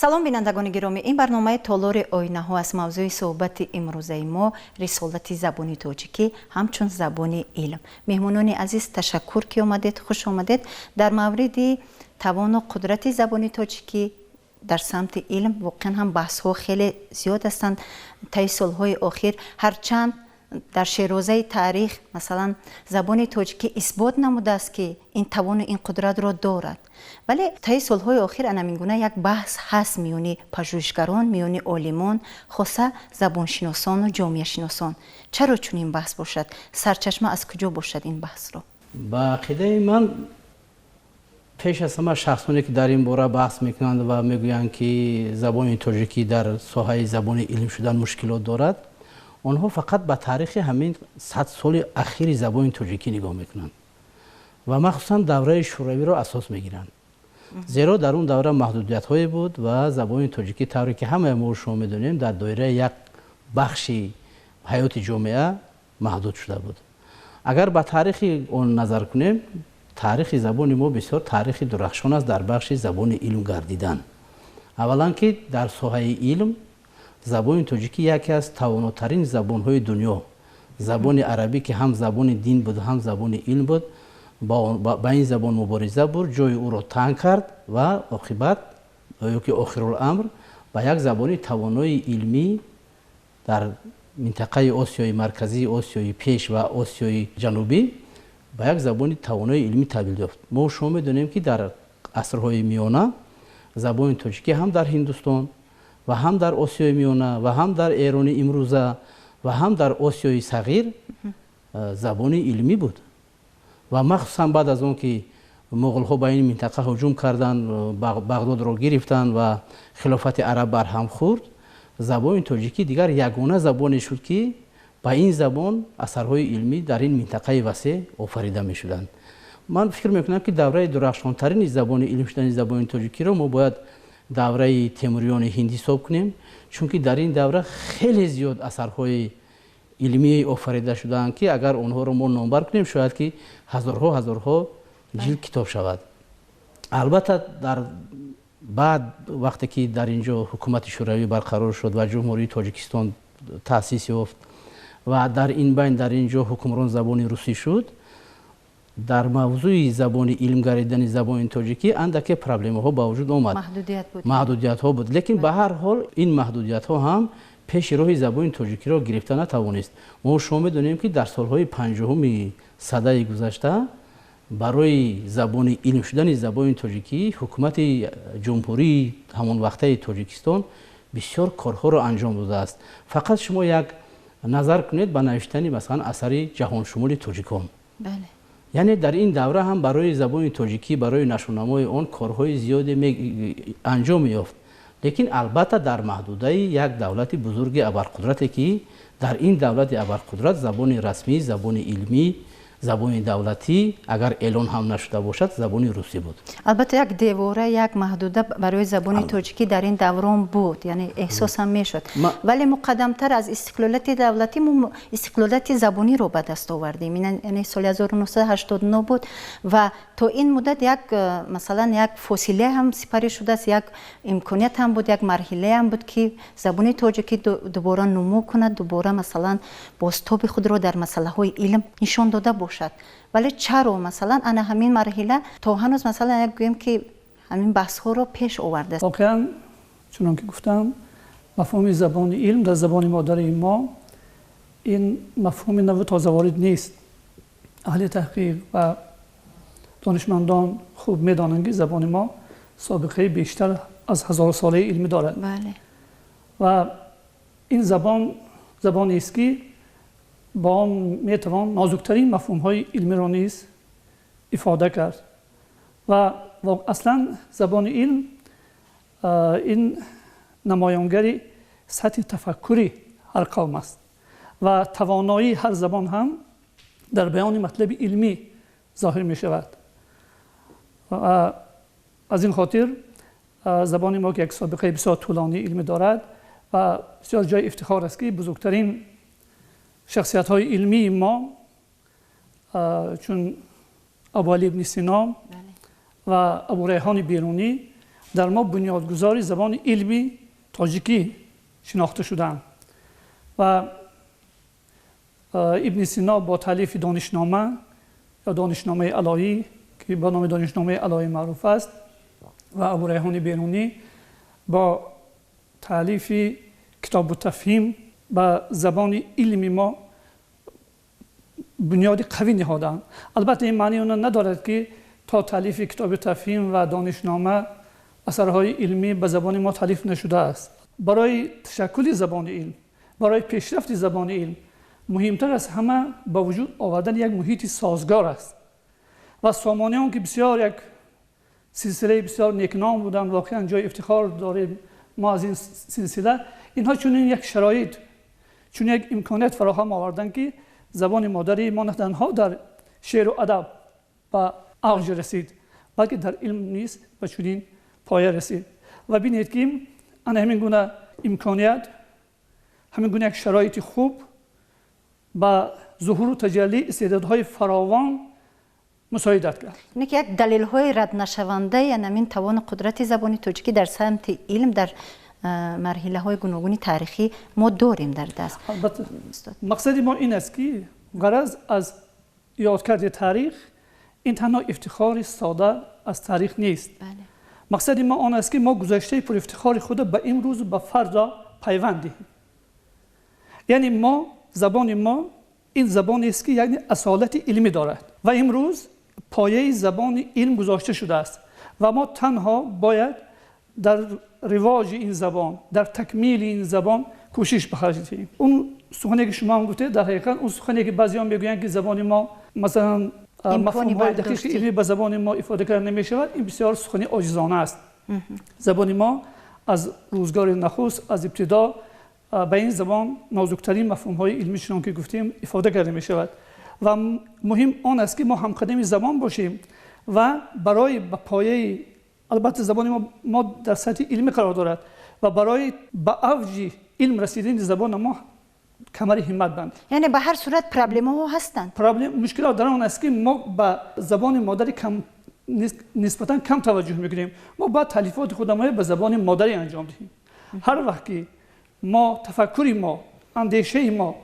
سلام بینندگان گرامی، این برنامه تالار آینه ها از موضوع صحبت امروزه ما رسالت زبان تاجیکی همچون زبان علم. مهمانان عزیز تشکر که آمدید، خوش آمدید. در مورد توان و قدرت زبان تاجیکی در سمت علم واقعا هم بحث ها خیلی زیاد هستند. طی سالهای اخیر هرچند در شیرازه تاریخ مثلا زبان تاجیکی اثبات نموده است که این توان و این قدرت را دارد، ولی طی سالهای اخیر انامینگونه یک بحث هست میونی پژوهشگران، میونی عالمان، خاصه زبانشناسان و جامعه شناسان. چرا چون این بحث باشد؟ سرچشمه از کجا باشد این بحث را؟ با عقیده من پیش از همه شخصانی که در این باره بحث میکنند و میگویند که زبان تاجیکی در ساحه زبان علم شدن مشکلات دارد، آنها فقط به تاریخ همین 100 سال اخیر زبان تاجیکی نگاه میکنند و مخصوصا دوره شوروی را اساس میگیرند. زیرا در اون دوره محدودیت هایی بود و زبان تاجیکی طوری که همه ما شما میدونیم در دایره یک بخشی حیات جامعه محدود شده بود. اگر به تاریخ اون نظر کنیم، تاریخ زبان ما بسیار تاریخ درخشان است در بخش زبان علم گردیدن. اولا که در ساحه علم زبان تاجیکی یکی از تواناترین زبان‌های دنیا، زبان عربی که هم زبان دین بود هم زبان علم بود، با این زبان مبارزه بود، جای او را تنگ کرد و عاقبت یا که آخرالامر با یک زبان توانای علمی در منطقه آسیای مرکزی، آسیای پیش و آسیای جنوبی با یک زبان توانای علمی تبدیل یافت. ما شما می‌دونیم که در عصرهای میانه زبان تاجیکی هم در هندوستان و هم در آسیای میانه و هم در ایران امروزه و هم در آسیای صغیر زبان علمی بود و مخصوصا بعد از اون که مغول ها به این منطقه هجوم کردند، بغداد را گرفتند و خلافت عرب بر هم خورد، زبان تاجیکی دیگر یگانه زبانی شد که با این زبان اثرهای علمی در این منطقه وسیع آفریده می شدند. من فکر میکنم که دوره درخشانترین زبان علم شدن زبان تاجیکی را ما باید دوره تیموریان هندی حساب کنیم، چون که در این دوره خیلی زیاد اثرهای علمی آفریده شدند که اگر اونها رو ما نامبر کنیم شاید که هزارها جلد کتاب شود. البته در بعد وقتی که در اینجا حکومت شوروی برقرار شد و جمهوری تاجیکستان تأسیس یافت و در این بین در اینجا حکمران زبان روسی شد، در موضوع زبان علم گردیدن زبان تاجیکی اندک پرابلم ها با وجود آمد. محدودیت ها بود، لیکن به هر حال این محدودیت ها هم پیش راه زبان تاجیکی را گرفته نتوانست. ما شما می‌دونیم که در سالهای 50 سده گذشته برای زبان علم شدن زبان تاجیکی حکومت جمهوری همون وقته تاجیکستان بسیار کارها را انجام داده است. فقط شما یک نظر کنید به نوشتن مثلا اثر جهان شمول تاجیکان. بله. یعنی در این دوره هم برای زبان تاجیکی، برای نشونمای آن کارهای زیادی انجام یافت، لیکن البته در محدوده یک دولت بزرگ ابرقدرتی که در این دولت ابرقدرت زبان رسمی، زبان علمی، زبان دولتی اگر اعلان هم نشده باشد زبان روسی بود. البته یک دیواره، یک محدوده برای زبان تاجیکی در این دوران بود، یعنی احساس هم میشد، ولی مقدمتر از استقلالت دولتی استقلالت زبانی رو به دست آوردیم. یعنی سال 1989 بود و تا این مدت یک مثلا یک فاصله هم سپری شده است، یک امکانیت هم بود، یک مرحله هم بود که زبان تاجیکی دوباره نمو کند، دوباره مثلا بازتاب خود را در مسئله های علم نشان داده باشد. ولی چرا مثلا انا همین مرحله تا هنوز مثلا گویم که همین بحث ها رو پیش آورده است؟ واقعا چون که گفتم مفهوم زبان علم در زبان مادری ما این مفهوم نو تازه وارد نیست. اهل تحقیق و دانشمندان خوب میدانند که زبان ما سابقه بیشتر از 1000 ساله علمی دارد. بله. و این زبانی است که با آن میتوان نازکترین مفهوم‌های علمی را نیز افاده کرد و اصلا زبان علم این نمایانگر سطح تفکری هر قوم است و توانایی هر زبان هم در بیان مطلب علمی ظاهر می شود. و از این خاطر زبان ما که یک سابقه بسیار طولانی علمی دارد و بسیار جای افتخار است که بزرگترین شخصیت‌های علمی ما چون ابو علی ابن سینا و ابو ریحان بیرونی در ما بنیادگذار زبان علمی تاجیکی شناخته شدند و ابن سینا با تالیف دانشنامه یا دانشنامه الهی که با نام دانشنامه الهی معروف است و ابو ریحان بیرونی با تالیف کتاب التفهیم به زبان علمی ما بنیاد قوی نهادند. البته این معنی اون ندارد که تا تالیف کتاب تفهیم و دانشنامه اثرهای علمی به زبان ما تالیف نشده است. برای تشکل زبان علم، برای پیشرفت زبان علم مهمتر از همه با وجود آوردن یک محیط سازگار است و سامانیان که بسیار یک سلسله بسیار نیکنام بودند، واقعا جای افتخار داریم ما از این سلسله. اینها چون یک شرایط، چون یک امکانات فراهم آوردن که زبان مادری ما نه تنها در شعر و ادب و اوج رسید بلکه در علم نیز و چنین پایه رسید. و ببینید که همین گونه امکانات، همین گونه یک شرایط خوب با ظهور و تجلی استعدادهای فراوان مساعدت کرد. اینه که یک دلیل‌های رد نشونده یعنی همین توان قدرت زبان تاجیکی در سمت علم در مرحله‌های گوناگون تاریخی ما داریم در دست. البته مقصد ما این است که غرض از یادکرد تاریخ این تنها افتخار ساده از تاریخ نیست. بله. مقصد ما آن است که ما گذشته پر افتخار خود به امروز و به فردا پیوند دهیم. یعنی ما زبان ما این زبانی است که یعنی اصالت علمی دارد و امروز پایه زبان علم گذاشته شده است و ما تنها باید در رواج این زبان، در تکمیل این زبان کوشش بخرجیم. اون سخنی که شما هم گفته در حقیقت اون سخنی که بعضیان میگویند که زبان ما مثلا مفهوم‌های دقیق علمی به زبان ما افاده کرده نمی‌شود، این بسیار سخنی عاجزانه است. زبان ما از روزگار نخست از ابتدا به این زبان نازکترین مفهوم‌های علمی چون که گفتیم افاده کرده می‌شود و مهم آن است که ما همقدم زبان باشیم و برای به پایه البته زبان ما در سطح علمی قرار دارد و برای به اوج علم رسیدن زبان ما کمر همت بند. یعنی به هر صورت پرابلم‌ها هستند. مشکلات در آن است که ما به زبان مادری نسبتاً کم توجه می‌کنیم. ما باید تالیفات خودمان به زبان مادری انجام دهیم. هر وقت که ما تفکری ما، اندیشه ما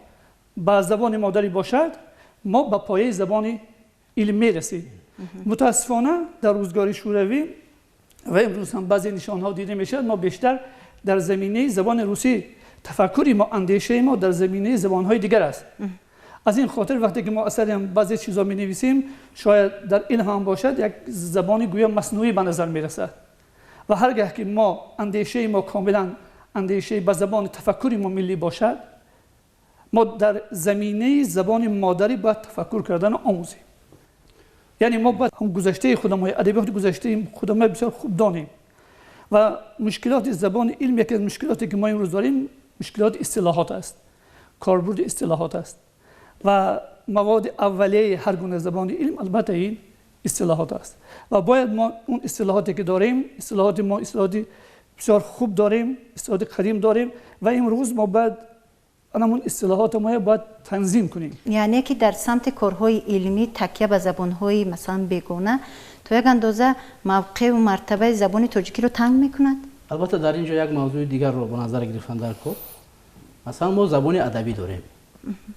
به زبان مادری باشد، ما به پایه زبان علم می‌رسیم. متاسفانه در روزگار شوروی و امروز هم بعضی نشان‌ها دیده می‌شود ما بیشتر در زمینه زبان روسی تفکری ما، اندیشه ما در زمینه زبان‌های دیگر است. از این خاطر وقتی که ما اصلا بعضی چیزا می‌نویسیم شاید در این هم باشد یک زبانی گویا مصنوعی به نظر می‌رسد و هرگاه که ما اندیشه ما کاملا اندیشه به زبان تفکری ما ملی باشد، ما در زمینه زبان مادری باید تفکر کردن آموزیم. یعنی ما باید هم گذشته خودمان، ادبیات گذشته خودمان بسیار خوب دانیم و مشکلات زبان علم یکی از مشکلاتی که ما امروز داریم مشکلات اصطلاحات است، کاربرد اصطلاحات است و مواد اولیه هر گونه زبان علم البته این اصطلاحات است و باید ما اون اصطلاحاتی که داریم، اصطلاحات ما اصطلاحات بسیار خوب داریم، اصطلاحات قدیم داریم و امروز ما باید اون اصطلاحات ما باید تنظیم کنیم. یعنی که در سمت کارهای علمی تکیه به زبان‌های مثلا بیگانه تا یک اندازه موقع و مرتبه زبان تاجیکی رو تنگ می‌کند. البته در اینجا یک موضوع دیگر رو به نظر گرفتن در کار. مثلا ما زبان ادبی داریم.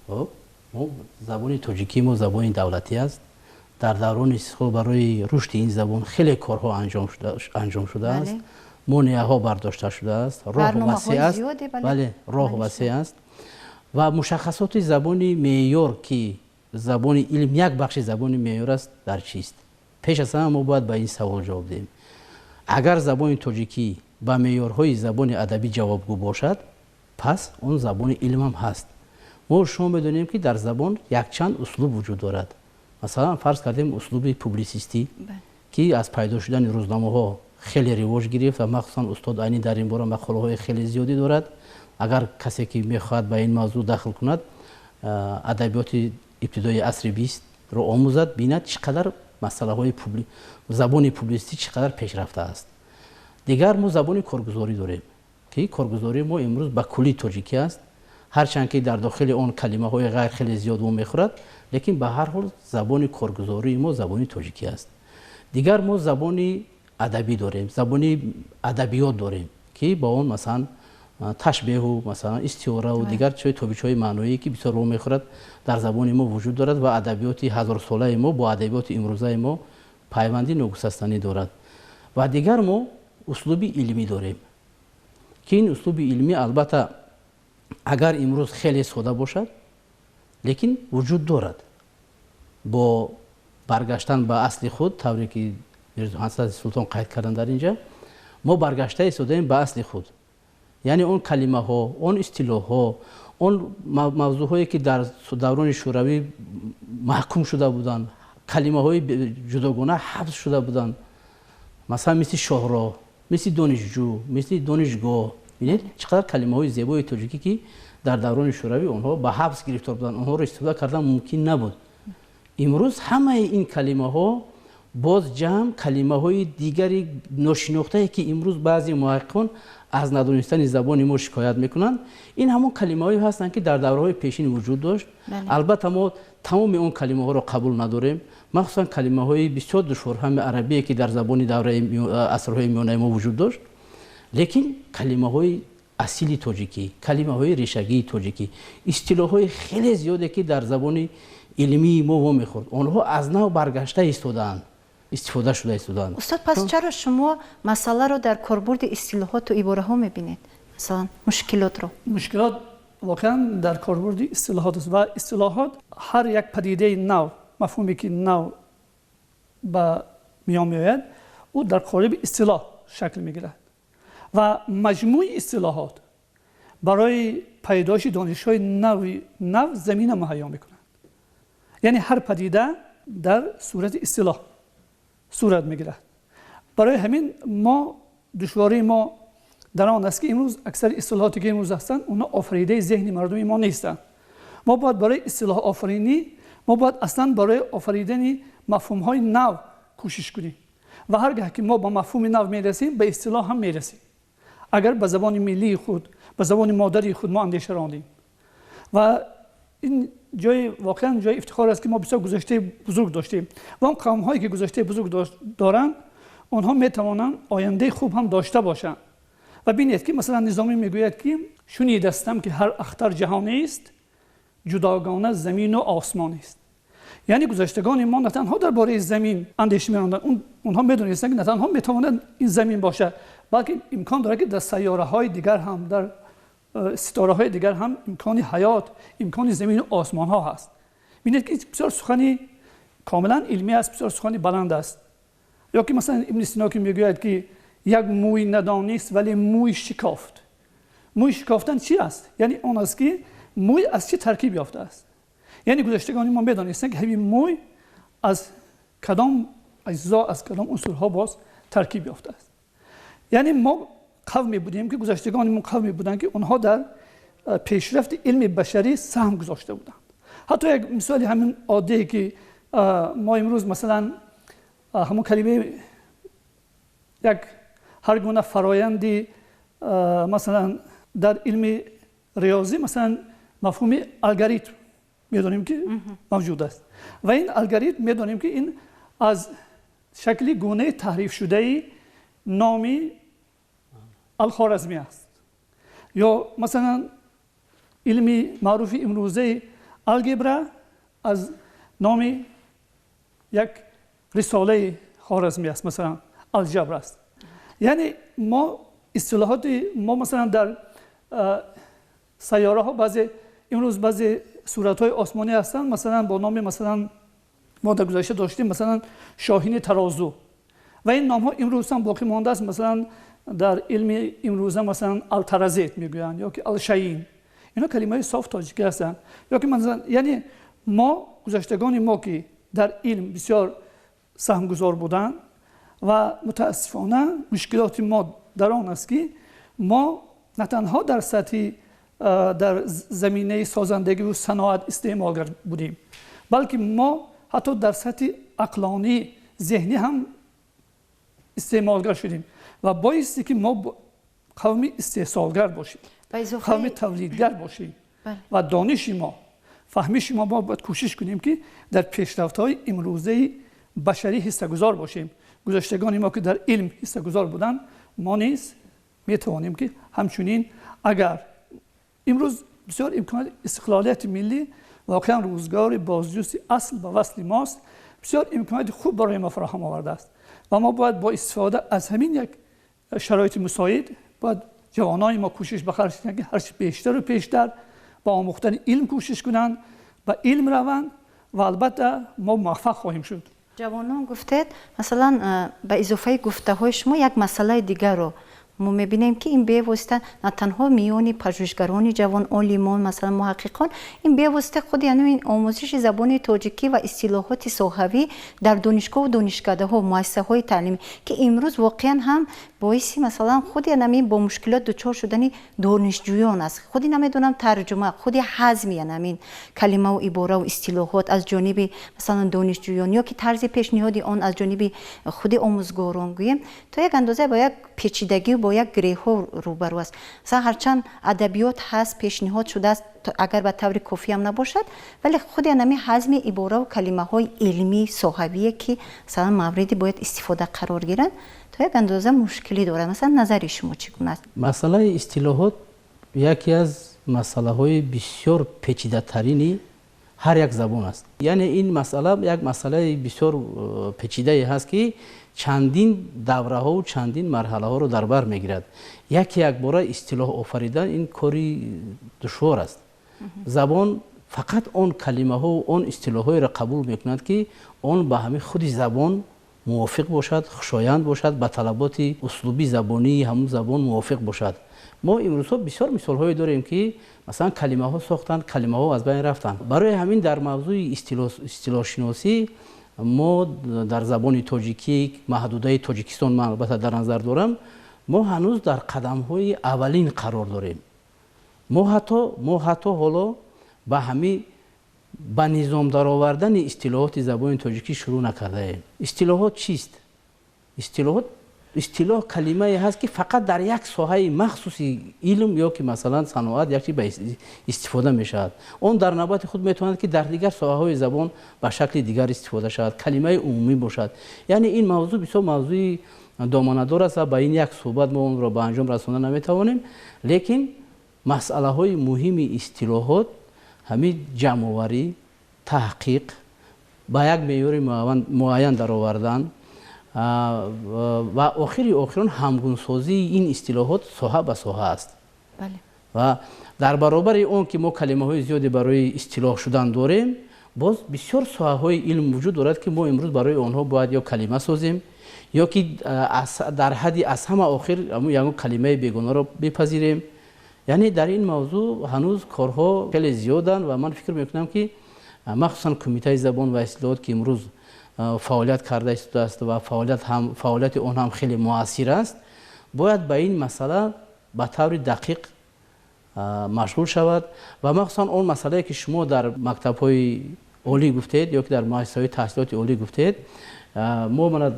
خب ما زبان تاجیکی ما زبان دولتی است. در دوران استقلال برای رشد این زبان خیلی کارها انجام شده است. مانع‌ها برداشته شده است. راه وسیع است. بله، راه وسیع است. و مشخصات زبان معیار که زبان علم یک بخش زبان معیار است در چیست؟ پیش از همه ما باید به این سوال جواب دهیم. اگر زبان تاجیکی با معیارهای زبان ادبی جوابگو باشد، پس اون زبان علم هم هست. ما شما بدونیم که در زبان یک چند اسلوب وجود دارد. مثلا فرض کردیم اسلوب پوبلیسیستی که از پیدا شدن روزنامه‌ها خیلی رواج گرفت و مخصوصا استاد عینی در این باره مقاله‌های خیلی زیادی دارد. اگر کسی که میخواهد به این موضوع داخل کند ادبیات ابتدای عصر 20 رو آموزد، بیند چقدر مسئله‌های زبان پوبلیسیستی چقدر پیشرفته است. دیگر ما زبان کارگزاری داریم که کارگزاری ما امروز به کلی تاجیکی است، هرچند که در داخل آن کلمه‌های غیر خیلی زیاد میخورد، لیکن به هر حال زبان کارگزاری ما زبان تاجیکی است. دیگر ما زبان ادبی داریم، زبان ادبیات داریم که با اون مثلا تشبیه و مثلا استعاره و دیگر چه توبیچ‌های معنایی که بسیار رو میخورد در زبان ما وجود دارد و ادبیات هزار ساله ما با ادبیات امروزه ما پیوندی ناگسستنی دارد. و دیگر ما اسلوب علمی داریم که این اسلوب علمی البته اگر امروز خیلی ساده باشد لیکن وجود دارد. با برگشتن به اصل خود طوری که حضرت سلطان قید کردن در اینجا، ما برگشته ایستادیم به اصل خود، یعنی اون کلمه ها، اون اصطلاح ها، اون موضوع هایی که در دوران شوروی محکوم شده بودند، کلمه های جداگانه حفظ شده بودند، مثلا مثل شاهراه، مثل دانشجو، مثل دانشگاه. ببینید چقدر کلمه های زیبای تاجیکی که در دوران شوروی اونها به حفظ گرفتار بودند، اونها رو استفاده کردن ممکن نبود. امروز همه این کلمه ها باز جمع کلمه های دیگری ناشناخته که امروز بعضی محققان از ندانستن زبان ما شکایت میکنند، این همون کلمه هایی هستند که در دوره های پیشین وجود داشت. البته ما تمام اون کلمه ها رو قبول نداریم، مخصوصا کلمه های بسیار دشوار هم عربی که در زبان دوره عصرهای میانه ما وجود داشت، لیکن کلمه های اصیلی تاجیکی، کلمه های ریشگی تاجیکی، اصطلاح های خیلی زیاده که در زبان علمی ما میخورد، اونها از نو برگشته ایستادند، استفاده شده ایستادند. استاد پس چرا شما مسئله رو در کاربرد اصطلاحات و عباره ها میبینید؟ مثلا مشکلات رو؟ مشکلات واقعا در کاربرد اصطلاحات است و اصطلاحات هر یک پدیده نو، مفهومی که نو به میان میآید او در قالب اصطلاح شکل میگیرد و مجموع اصطلاحات برای پیدایش دانش‌های نو زمینه مهیا میکنند. یعنی هر پدیده در صورت اصطلاح صورت میگیرد. برای همین ما دشواری ما در آن است که امروز اکثر اصطلاحاتی که امروز هستند اونها آفریده ذهن مردم ما نیستند. ما باید برای اصطلاح آفرینی، ما باید اصلا برای آفریدن مفهوم‌های نو کوشش کنیم و هرگاه که ما با مفهوم نو میرسیم به اصطلاح هم میرسیم. اگر به زبان ملی خود، به زبان مادری خود ما اندیشه راندیم و این جای واقعا جای افتخار است که ما بسیار گذشته بزرگ داشتیم و اون قوم هایی که گذشته بزرگ دارن اونها میتوانند آینده خوب هم داشته باشند. و ببینید که مثلا نظامی میگوید که شنیدستم که هر اختر جهانی است، جداگانه زمین و آسمان است. یعنی گذشتگان ما نه تنها درباره زمین اندیشه می‌راندند، اونها میدونستند که نه تنها میتواند این زمین باشه، بلکه امکان داره که در سیاره های دیگر هم، در ستاره های دیگر هم امکان حیات، امکان زمین و آسمان ها هست. ببینید که بسیار سخنی کاملا علمی است، بسیار سخنی بلند است. یا که مثلا ابن سینا که میگوید که یک موی ندانست ولی موی شکافت. موی شکافتن چی است؟ یعنی اون است که موی از چه ترکیب یافته است. یعنی گذشتگان ما میدانستند که همین موی از کدام اجزا، از کدام عنصرها باز ترکیب یافته است. یعنی ما قومی بودیم که گذشتگان ما قومی بودند که اونها در پیشرفت علم بشری سهم گذاشته بودند. حتی یک مثالی همین عاده که ما امروز مثلا همون کلمه یک هر گونه فرایندی مثلا در علم ریاضی مثلا مفهوم الگوریتم میدونیم که موجود است و این الگوریتم میدونیم که این از شکلی گونه تحریف شده نامی الخوارزمی است. یا مثلا علم معروف امروزه الگبرا از نام یک رساله خوارزمی است، مثلا الجبر است. یعنی ما اصطلاحات ما مثلا در سیاره ها امروز بعضی صورت های آسمانی هستند، مثلا با نام مثلا ما در گذشته داشتیم مثلا شاهین ترازو و این نام ها امروز هم باقی مانده است. مثلا در علم امروزه مثلا الترازیت میگویند یا که الشاهین، اینا کلمه های صاف تاجیکی هستند. یا که مثلا یعنی ما گذشتگان ما که در علم بسیار سهمگذار بودند و متاسفانه مشکلات ما در آن است که ما نه تنها در سطح در زمینه سازندگی و صناعت استعمالگر بودیم، بلکه ما حتی در سطح عقلانی ذهنی هم استعمالگر شدیم و بایستی که ما قومی استحصالگر باشیم، قومی تولیدگر باشیم و دانش ما، فهمش ما باید کوشش کنیم که در پیشرفت‌های امروزه بشری حصه‌گذار باشیم. گذشتگان ما که در علم حصه‌گذار بودند ما نیز میتوانیم که همچنین اگر امروز بسیار امکانات استقلالیت ملی واقعا روزگار بازجویی اصل و وصل ماست، بسیار امکانات خوب برای ما فراهم آورده است و ما باید با استفاده از همین یک شرایط مساعد باید جوانای ما کوشش بخرج کنند که هرچی بیشتر و بیشتر با آموختن علم کوشش کنند و علم روند و البته ما موفق خواهیم شد. جوانان گفتید مثلا به اضافه گفته های شما یک مسئله دیگر رو ما میبینیم که این به واسطه نه تنها میان پژوهشگران جوان عالمان مثلا محققان، این به واسطه خود یعنی این آموزش زبان تاجیکی و اصطلاحات صحوی در دانشگاه و دانشکده ها مؤسسه های تعلیمی که امروز واقعا هم باعث مثلا خود یعنی با مشکلات دچار شدن دانشجویان است. خودی نمیدونم ترجمه خودی حزم یعنی کلمه و عباره و اصطلاحات از جانب مثلا دانشجویان یا که طرز پیشنهادی آن از جانب خود آموزگاران گویم تا یک اندازه با یک پیچیدگی و با یک گره ها روبرو است. مثلا هرچند ادبیات هست پیشنهاد شده است اگر به طور کافی هم نباشد ولی خود یعنی حزم عباره و کلمه های علمی صحوی که مثلا موردی باید استفاده قرار گیرند تا یک اندازه مشکلی داره. مثلا نظر شما چگونه است؟ مسئله اصطلاحات یکی از مسئله های بسیار پیچیده ترینی هر یک زبان است. یعنی این مسئله یک مسئله بسیار پیچیده هست که چندین دوره ها و چندین مرحله ها رو در بر میگیرد. یک باره اصطلاح آفریدن این کاری دشوار است. زبان فقط اون کلمه ها و اون اصطلاح های را قبول میکند که اون به همه خود زبان موافق باشد، خوشایند باشد، با طلبات اسلوبی زبانی همون زبان موافق باشد. ما امروز بسیار مثال هایی داریم که مثلا کلمه ها ساختن، کلمه ها از بین رفتن. برای همین در موضوع اصطلاح شناسی ما در زبان تاجیکی محدوده تاجیکستان من البته در نظر دارم ما هنوز در قدم های اولین قرار داریم. ما حتی حالا به همین با نظام درآوردن اصطلاحات زبان تاجیکی شروع نکرده ایم. اصطلاحات چیست؟ اصطلاح کلمه هست که فقط در یک ساحه مخصوصی علم یا که مثلا صنعت یکی به استفاده می شود. اون در نوبت خود میتواند که در دیگر ساحه های زبان به شکل دیگر استفاده شود، کلمه عمومی باشد. یعنی این موضوع بسیار موضوع دامنه‌دار است و با این یک صحبت ما اون را به انجام رساندن نمیتوانیم، لیکن مسئله های مهم اصطلاحات همین جمع‌آوری، تحقیق با یک معیار معین درآوردن و آخران همگونسازی این اصطلاحات ساحه به ساحه است. بله. و در برابر اون که ما کلمه های زیادی برای اصطلاح شدن داریم، باز بسیار ساحه های علم وجود دارد که ما امروز برای آنها باید یا کلمه سازیم یا که در حدی از همه آخر یک کلمه بیگانه را بپذیریم. یعنی در این موضوع هنوز کارها خیلی زیادن و من فکر میکنم که مخصوصا کمیته زبان و اصطلاحات که امروز فعالیت کرده است و فعالیت اون هم خیلی مؤثر است، باید به این مسئله به طور دقیق مشغول شود و مخصوصا اون مسئله که شما در مکتب‌های عالی گفتید یا که در مؤسسه‌های تحصیلات عالی گفتید، ما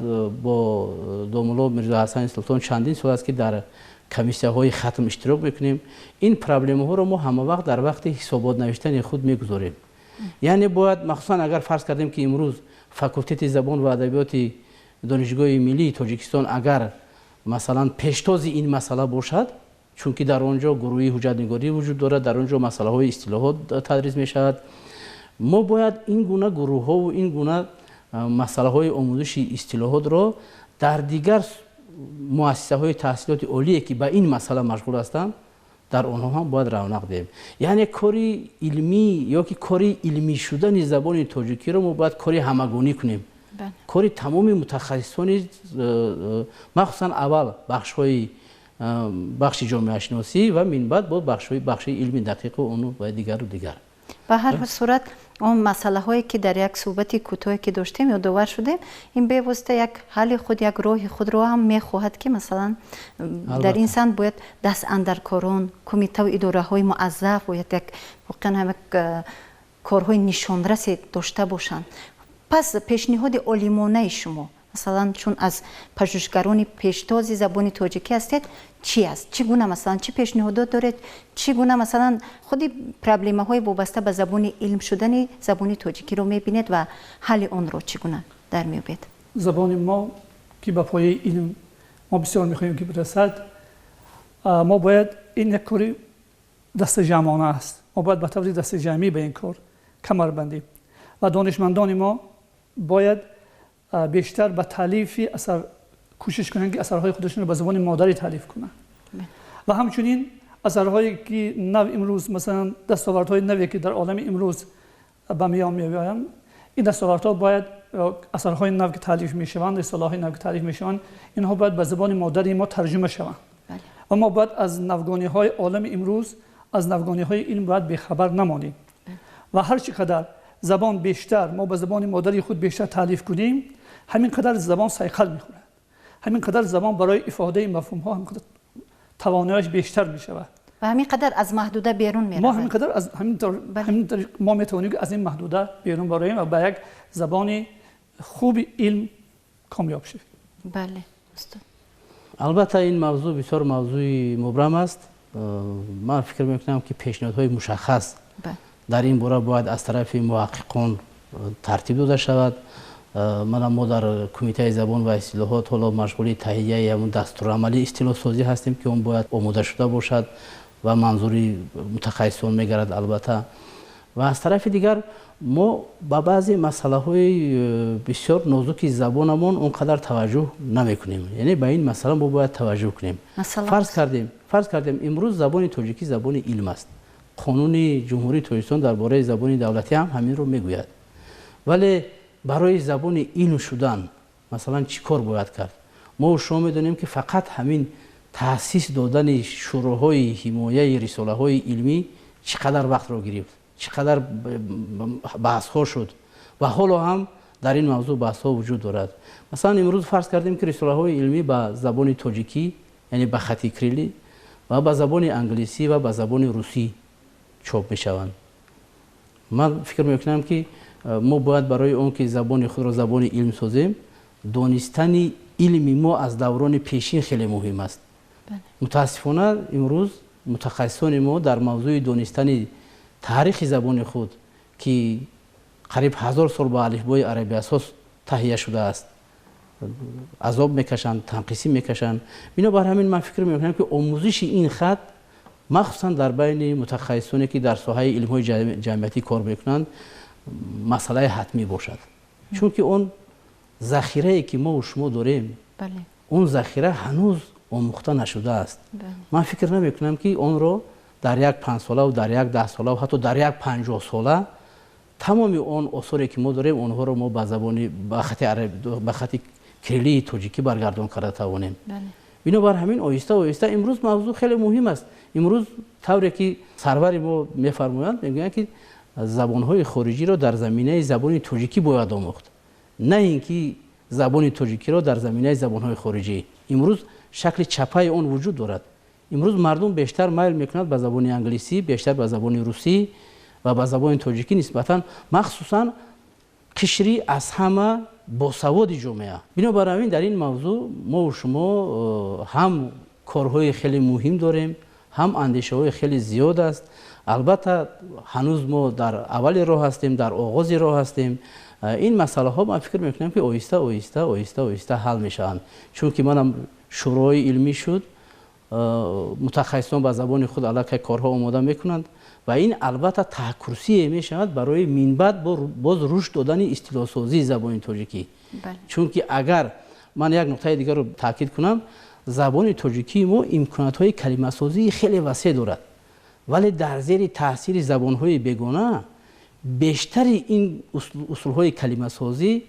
با دومولا میرزا حسن سلطان چندین سال است که در کمیسیه های ختم اشتراک میکنیم. این پرابلم ها رو ما همه وقت در وقت حسابات نوشتن خود میگذاریم. یعنی باید مخصوصا اگر فرض کردیم که امروز فاکولته زبان و ادبیات دانشگاه ملی تاجیکستان اگر مثلا پیشتاز این مسئله باشد، چون که در آنجا گروهی حجت‌نگاری وجود دارد، در آنجا مسئله های اصطلاحات تدریس می شود، ما باید این گونه گروه ها و این گونه مسئله های آموزش اصطلاحات را در دیگر مؤسسه های تحصیلات عالی که به این مسئله مشغول هستند در آنها هم باید رونق دهیم. یعنی کاری علمی یا که کاری علمی شدن زبان تاجیکی را ما باید کاری همگانی کنیم. کاری تمام متخصصان مخصوصا اول بخش جامعه شناسی و من بعد بخش علمی دقیق و اونو و دیگر. به هر صورت اون مسئله هایی که در یک صحبت کوتاهی که داشتیم یادآور شدیم، این به واسطه یک حل خود یک راه خود را هم میخواهد که مثلا در این سند باید دست اندرکاران، کمیته و اداره های موظف باید یک واقعا هم کارهای نشانرس داشته باشند. پس پیشنهاد عالمانه شما مثلا چون از پژوهشگران پیشتاز زبان تاجیکی هستید چی است؟ چگونه مثلا چه پیشنهادات دارید؟ چگونه مثلا خودی پرابلم های وابسته به زبان علم شدن زبان تاجیکی رو میبینید و حل آن رو چگونه در میابید؟ زبان ما که به پایه علم ما بسیار میخواهیم که برسد، ما باید این یک کاری دست جمعانه است. ما باید به طور دست جمعی به این کار کمر بندیم و دانشمندان ما باید بیشتر به تالیف اثر کوشش کنند که اثرهای خودشون رو به زبان مادری تالیف کنند و همچنین اثرهایی که نو امروز مثلا دستاوردهای نوی که در عالم امروز به میان میآیند، این دستاوردها باید اثرهای نو که تالیف میشوند، اصطلاحهای نو که تالیف میشوند، اینها باید به زبان مادری ما ترجمه شوند. و ما باید از نوگانی‌های عالم امروز، از نوگانی‌های علم باید بی‌خبر نمانیم و هر چقدر زبان بیشتر ما به زبان مادری خود بیشتر تالیف کنیم، همین قدر زبان صیقل می‌خورد، همین قدر زبان برای افاده مفهوم‌ها هم تواناییش بیشتر می‌شود و همین قدر از محدوده بیرون می‌رود. ما همین قدر از همین ما می‌توانیم که از این محدوده بیرون براییم و به یک زبان خوب علم کامیاب شویم. بله استاد. البته این موضوع بسیار موضوع مبرم است. من فکر میکنم که پیشنهادهای مشخص در این باره باید از طرف محققان ترتیب داده شود. ما در کمیته زبان و اصطلاحات حالا مشغول تهیه همون دستورالعملی اصطلاح سازی هستیم که اون باید آماده شده باشد و منظوری متخصصان میگرد البته. و از طرف دیگر ما با بعضی مسئله های بسیار نازک زبانمون اونقدر توجه نمیکنیم. یعنی به این مسئله ما باید توجه کنیم. فرض کردیم امروز زبان تاجیکی زبان علم است. قانون جمهوری تاجیکستان درباره زبان دولتی هم همین رو میگوید. ولی برای زبان علم شدن مثلا چی کار باید کرد؟ ما شما میدونیم که فقط همین تأسیس دادن شوراهای حمایه رساله های علمی چقدر وقت رو گرفت، چقدر بحث ها شد و حالا هم در این موضوع بحث ها وجود دارد. مثلا امروز فرض کردیم که رساله های علمی به زبان تاجیکی یعنی به خط کریلی و به زبان انگلیسی و به زبان روسی چاپ می شوند. من فکر میکنم که ما باید برای اون که زبان خود را زبان علم سازیم، دانستن علم ما از دوران پیشین خیلی مهم است. متاسفانه امروز متخصصان ما در موضوع دانستن تاریخ زبان خود که قریب 1000 سال با الفبای عربی اساس تهیه شده است عذاب میکشند، تنقیسی میکشند. بنابر همین من فکر میکنم که آموزش این خط مخصوصا در بین متخصصانی که در ساحه علم‌های جمعیتی کار میکنند مسئله حتمی باشد. چون که اون ذخیره‌ای که ما و شما داریم اون ذخیره هنوز آموخته نشده است. من فکر نمیکنم که اون رو در یک 5 ساله و در یک 10 ساله و حتی در یک 50 ساله تمام اون آثاری که ما داریم اونها رو ما به زبان به خط کریلی تاجیکی برگردان کرده توانیم. بنابر همین آهسته آهسته امروز موضوع خیلی مهم است. امروز طوری که سرور ما میفرمایند میگن که زبان‌های خارجی را در زمینه زبان تاجیکی باید آموخت، نه اینکه زبان تاجیکی را در زمینه زبان‌های خارجی. امروز شکل چپه اون وجود دارد. امروز مردم بیشتر میل میکنند به زبان انگلیسی، بیشتر به زبان روسی و به زبان تاجیکی نسبتا مخصوصا قشری از همه باسواد جامعه. بنابراین در این موضوع ما و شما هم کارهای خیلی مهم داریم، هم اندیشه‌های خیلی زیاد است. البته هنوز ما در اول راه هستیم، در آغاز راه هستیم. این مسئله ها من فکر میکنم که آهسته حل میشن. چون که منم شورای علمی شد، متخصصان به زبان خود علاقه کارها آماده میکنند و این البته تحکرسی میشود برای من بعد باز رشد دادن اصطلاح سازی زبان تاجیکی. چون که اگر من یک نکته دیگر رو تاکید کنم، زبان تاجیکی ما امکانات های کلمه سازی خیلی وسیع دارد، ولی در زیر تاثیر زبان های بیگانه بیشتر این اصول های کلمه سازی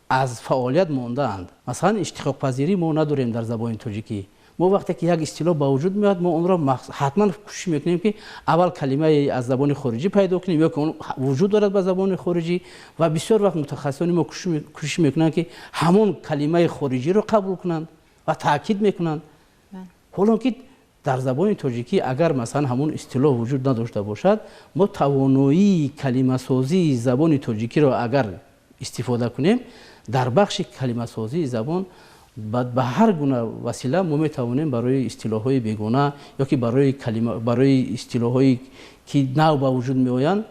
از فعالیت مانده اند. مثلا اشتقاق پذیری ما نداریم در زبان تاجیکی. ما وقتی که یک اصطلاح با وجود میاد ما اون را حتما کوشش میکنیم که اول کلمه از زبان خارجی پیدا کنیم یا که اون وجود دارد به زبان خارجی و بسیار وقت متخصصان ما کوشش میکنن که همون کلمه خارجی رو قبول کنند و تاکید میکنند. حالا که در زبان تاجیکی اگر مثلا همون اصطلاح وجود نداشته باشد، ما توانایی کلمه سازی زبان تاجیکی رو اگر استفاده کنیم در بخش کلمه سازی زبان بعد به هر گونه وسیله ما میتوانیم برای اصطلاح‌های بیگانه یا که برای اصطلاح‌هایی که نو به وجود میآیند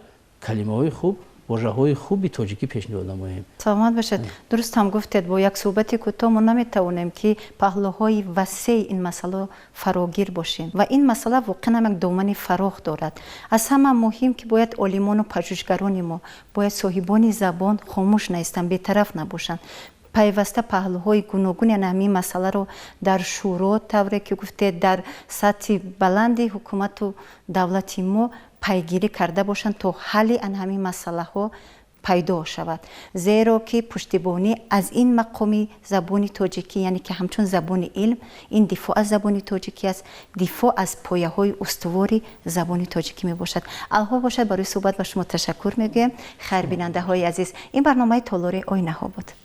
کلمه‌های خوب واژه‌های خوبی تاجیکی پیشنهاد نماییم. سلامت باشد. درست هم گفتید با یک صحبت کوتاه ما نمیتوانیم که پهلوهای وسیع این مسئله فراگیر باشیم و این مسئله واقعا یک دامن فراخ دارد. از همه مهم که باید عالمان و پژوهشگران ما باید صاحبان زبان خاموش نیستند، بی‌طرف نباشند. پیوسته پهلوهای گوناگون همین مسئله رو در شورا طوری که گفتید در سطح بلندی حکومت و دولت ما پیگیری کرده باشند تا حل همین مسئله ها پیدا شود، زیرا که پشتیبانی از این مقامی زبان تاجیکی یعنی که همچون زبان علم این دفاع از زبان تاجیکی است، دفاع از پایه های استواری زبان تاجیکی می باشد. الها باشد برای صحبت با شما تشکر میگویم. خیر بیننده های عزیز، این برنامه تالار آینه ها بود.